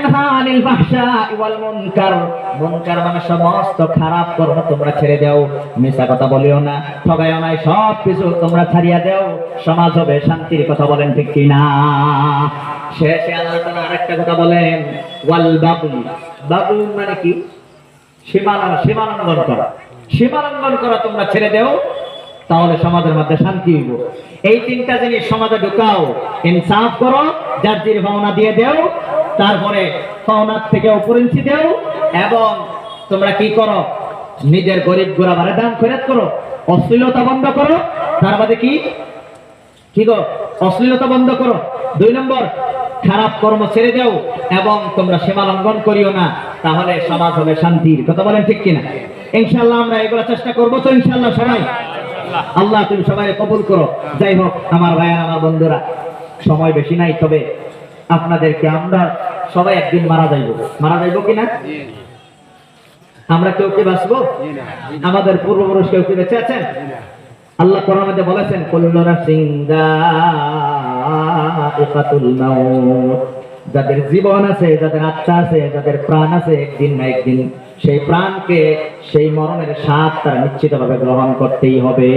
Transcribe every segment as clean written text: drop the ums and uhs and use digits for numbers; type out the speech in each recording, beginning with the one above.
ওয়ায়ানহা আনিল ফাহশাই ওয়াল মুনকার, মুনকার মানে সমস্ত খারাপ কর্ম তোমরা ছেড়ে দাও, মিথ্যা কথা বলিও না, ঠগাইও না, সব কিছু তোমরা ছাড়িয়া দাও, সমাজ হবে শান্তির। কথা বলেন ঠিক কি না? শেষে আল্লাহ তাআলা আরেকটা কথা বলেন, ওয়াল বাগল, বাগল মানে কি? সীমালঙ্ঘন করা, সীমালঙ্ঘন করা তোমরা ছেড়ে দাও, তাহলে সমাজের মধ্যে শান্তি হইব। এই তিনটা জিনিস সমাজে ঢুকাও, ইনসাফ করো, যার যার পাওনা দিয়ে দাও, তারপরে পাওনার থেকে উপরিঞ্চি দাও, এবং তোমরা কি করো, নিজের গরিব গোরাবারে দান খয়রাত করো, অশ্লীলতা বন্ধ করো। তার বাদে কি কি গো? অশ্লীলতা বন্ধ করো। 2 নম্বর, খারাপ কর্ম ছেড়ে দাও এবং তোমরা সীমা লঙ্ঘন করিও না, তাহলে সমাজ হবে শান্তির। কথা বলেন ঠিক কিনা? ইনশাআল্লাহ আমরা এগুলো চেষ্টা করবো তো ইনশাআল্লাহ সবাই। আল্লাহ তুমি সবাই কবুল করো। যাই হোক আমার ভাইয়েরা, আমার বন্ধুরা, সময় বেশি নাই, তবে আপনাদেরকে আমরা সবাই একদিন মারা যাইব কিনা? আমরা কেউ কি বাঁচবো? আমাদের পূর্বপুরুষ কেউ কি বেঁচে আছেন? আল্লাহ কোরআনের মধ্যে বলেছেন, কুল্লু নাফসিন যায়িকাতুল মাউত, যাদের জীবন আছে, যাদের আত্মা আছে, যাদের প্রাণ আছে, একদিন না একদিন সেই প্রাণকে, সেই মরণের স্বাদ তারা নিশ্চিতভাবে গ্রহণ করতেই হবে।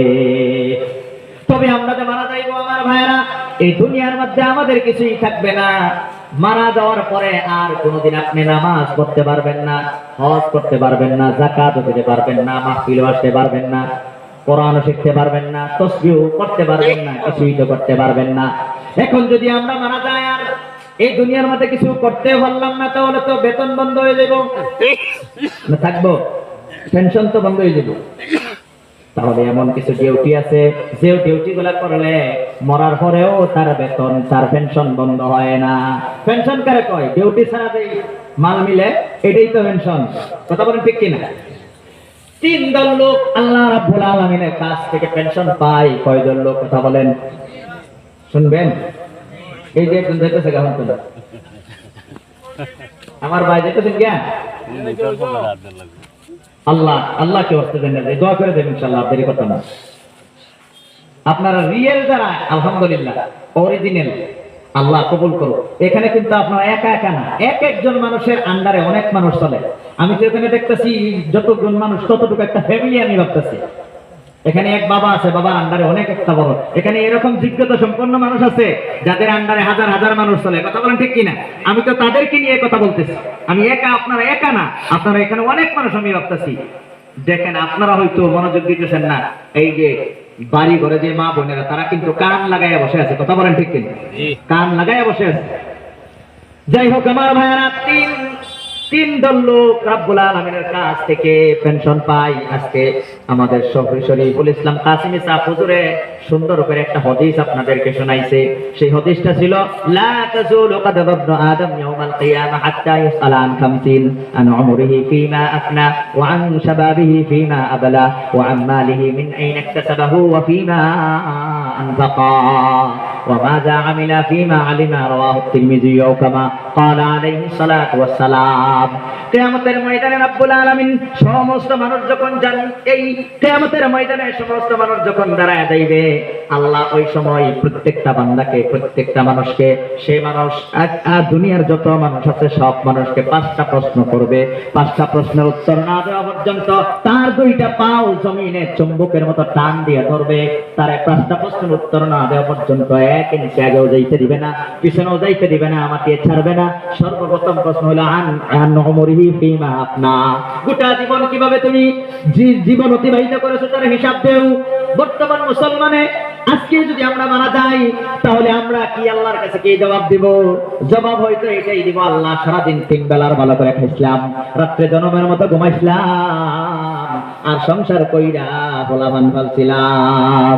তবে আমরা যে মারা যাইব আমার ভাইয়েরা, এই দুনিয়ার মধ্যে আমাদের কিছুই থাকবে না। মারা যাওয়ার পরে আর কোনোদিন আপনি নামাজ পড়তে পারবেন না, হজ করতে পারবেন না, যাকাত দিতে পারবেন না, মাহফিল আসতে পারবেন না, কোরআন শিখতে পারবেন না, তাসবিহ করতে পারবেন না, কিছুই তো করতে পারবেন না। এখন যদি আমরা মারা যাই আর এই দুনিয়ার মধ্যে কিছু করতে পারলাম না, তাহলে তো বেতন বন্ধ হয়ে যাব না, থাকবো, পেনশন তো বন্ধ হয়ে যাব। তাহলে এমন কিছু ডিউটি আছে, যে ডিউটি গুলা করলে মরার পরেও তার বেতন, তার পেনশন বন্ধ হয় না। পেনশন কারে কয়? ডিউটি ছাড়া দেই মাল মিলে, এটাই তো পেনশন। কথা বলেন ঠিক কিনা? 3 দল লোক আল্লাহ রাব্বুল আলামিনের কাছ থেকে পেনশন পায়। কয়জন লোক? কথা বলেন, শুনবেন। এই যে একজন যাইতেছে গান তোলা, আমার ভাই যাইতেছেন জ্ঞান, আল্লাহ আল্লাহকে ওয়াস্তে দেন, দোয়া করে দেন ইনশাআল্লাহ, দেরি করতে না। আপনারা রিয়েল যারা, আলহামদুলিল্লাহ অরিজিনাল, আল্লাহ কবুল করো। এখানে কিন্তু আপনারা একা একা না, এক একজন মানুষের আন্ডারে অনেক মানুষ চলে। আমি তো এখানে দেখতেছি যতজন মানুষ ততটুকু একটা ফ্যামিলি আমি ভাবতেছি। এখানে এক বাবা আছে, বাবার আন্ডারে অনেক একটা বড়। এখানে এরকম যোগ্যতা সম্পন্ন মানুষ আছে যাদের আন্ডারে হাজার হাজার মানুষ চলে। কথা বলেন ঠিক কিনা? আমি তো তাদেরকে নিয়ে কথা বলতেছি, আমি একা, আপনারা একা না, আপনারা এখানে অনেক মানুষ আমি ভাবতেছি। দেখেন আপনারা হয়তো মনোযোগ দিতেছেন না, এই যে বাড়ি ঘরে যে মা বোনেরা, তারা কিন্তু কান লাগাইয়া বসে আছে। কথা বলেন ঠিক কিনা? কান লাগাইয়া বসে আছে। যাই হোক আমার ভাইয়েরা, তিন দল লোক রাব্বুল আলামিনের কাছ থেকে পেনশন পায়। আজকে আমাদের শরীফুল ইসলাম কাসিমি সাহেব হুজুরে সুন্দর করে একটা হাদিস আপনাদেরকে শোনাইছে। সেই হাদিসটা ছিল, লা তাজুলু কদম ইবনে আদম ইয়াউমাল কিয়ামা হাত্তা ইউসআলা আন খামসিন, আন উমরিহি ফীমা আফনা, ওয়া আন শাবাবিহি ফীমা আবলা, ওয়া আন মালিহি মিন আইনা ইকতাসাবাহু, ওয়া ফীমা আনফাকা, ওয়া মাযা আমিলা ফীমা আলিমা। রাওয়াহু তিরমিজি ওয়া কামা ক্বালা আলাইহি সালাতু ওয়াস সালাম। কিয়ামতের ময়দানে রাব্বুল আলামিন সমস্ত মানুষ যখন এই কিয়ামতের ময়দানে সমস্ত মানুষ যখন দাঁড়ায় যাইবে, আল্লাহ ওই সময় প্রত্যেকটা বান্দাকে, প্রত্যেকটা মানুষকে, সেই মানুষ আর দুনিয়ার যত মানুষ আছে সব মানুষকে 5টা প্রশ্ন করবে। 5টা প্রশ্নের উত্তর না দেওয়া পর্যন্ত তার 2টা পাও জমিনে চুম্বকের মতো টান দিয়ে ধরবে। তার 5টা প্রশ্নের উত্তর না দেওয়া পর্যন্ত 1 ইঞ্চি আগেও যাইতে দিবে না, পিছনেও যাইতে দিবে না, আমাকে ছাড়বে না। সর্বপ্রথম প্রশ্ন হলো আন উমরিহি ফীমা আফনা, গোটা জীবন কিভাবে তুমি জীবন অতিবাহিত করেছো তার হিসাব দেও। বর্তমান মুসলমানে আজকে যদি আমরা মারা যাই, তাহলে আমরা কি আল্লাহর কাছে কি জবাব দিব? জবাব হয়তো এটাই দিব, আল্লাহ সারাদিন 3 বেলার ভালো করে খাইছিলাম, রাত্রে জনমের মতো ঘুমাইছিলাম, আর সংসার কইরা পোলাপান ফালছিলাম।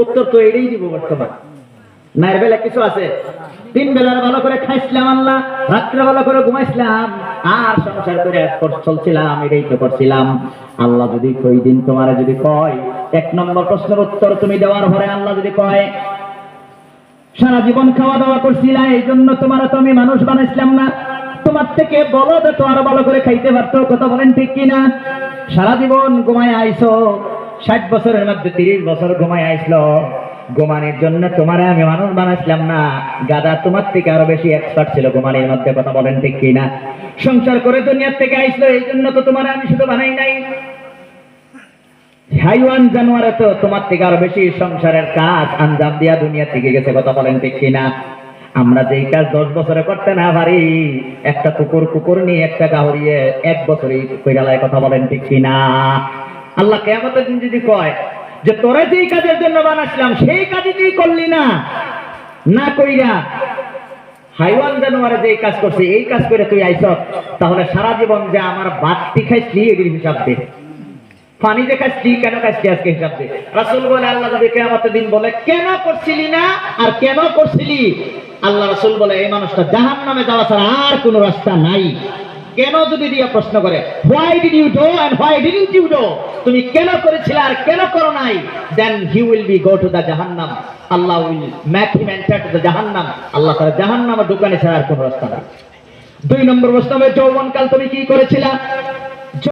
উত্তর তো এটাই দিব বর্তমান। না এর বেলা কিছু আছে? 3 বেলার ভালো করে খাইছিলাম আল্লাহ, রাত্রে ভালো করে ঘুমাইছিলাম, আর সংসার করে চলছিলাম, এটাই তো করছিলাম। আল্লাহ যদি কই দিন তোমার যদি কয় 1 নম্বর প্রশ্নের উত্তর তুমি দেওয়ার পরে আল্লাহ যদি কয় সারা জীবন খাওয়া দাওয়া করছিলা, এই জন্য তোমার তো আমি মানুষ বানাইছিলাম না, তোমার থেকে বলো তো আরো ভালো করে খাইতে পারতো। কথা বলেন ঠিক কিনা? সারা জীবন ঘুমায় আইছো, 60 বছরের মধ্যে 30 বছর ঘুমায় আইসলো, ঘুমানির জন্য তোমারে আমি মানুষ বানাইছিলাম না, গাদা তোমার থেকে আরো বেশি এক্সপার্ট ছিল ঘুমানির মধ্যে, কথা বলেন ঠিক কিনা? সংসার করে দুনিয়ার থেকে আইসলো, এই জন্য তো তোমার আমি শুধু বানাই নাই। হাইওয়ান জানোয়ারে তো তোমার থেকে আরো বেশি সংসারের কাজ আঞ্জাম দিয়া দুনিয়া থেকে গেছে, কথা বলেন ঠিক কিনা? আমরা যেই কাজ 10 বছরে করতে না পারি, একটা কুকুর নিয়ে একটা গাহরিয়ে 1 বছরই কইরালায়, কথা বলেন ঠিক কিনা? আল্লাহ কিয়ামতের দিন যদি কয় যে তোরা যেই কাজের জন্য বানাইছিলাম সেই কাজই তুই করলি না, না কইরা হাইওয়ান জানোয়ারে যেই কাজ করছে এই কাজ করে তুই আইছ, তাহলে সারা জীবন যে আমার বাড়তি খাইছিলি এটির হিসাব দে, পানি যে খাইছিলি কেন খাইছিলি আজকে হিসাব দে। রাসূল বলে, আল্লাহ নবী কিয়ামতের দিন বলে কেন করছিলি না আর কেন করছিলি, আল্লাহ রাসূল বলে এই মানুষটা জাহান্নামে যাওয়া ছাড়া আর কোনো রাস্তা নাই। কেন যদি দিয়া প্রশ্ন করে, why did you do and why didn't you do, তুমি কেন করেছিলে আর কেন করো নাই, then he will be go to the জাহান্নাম, আল্লাহ will make him enter to the জাহান্নাম, আল্লাহ তাআলা জাহান্নামে ঢুকানি ছাড়া আর কোনো রাস্তা নাই। 2 নম্বর প্রশ্ন হবে, যৌবনকাল তুমি কি করেছিলা?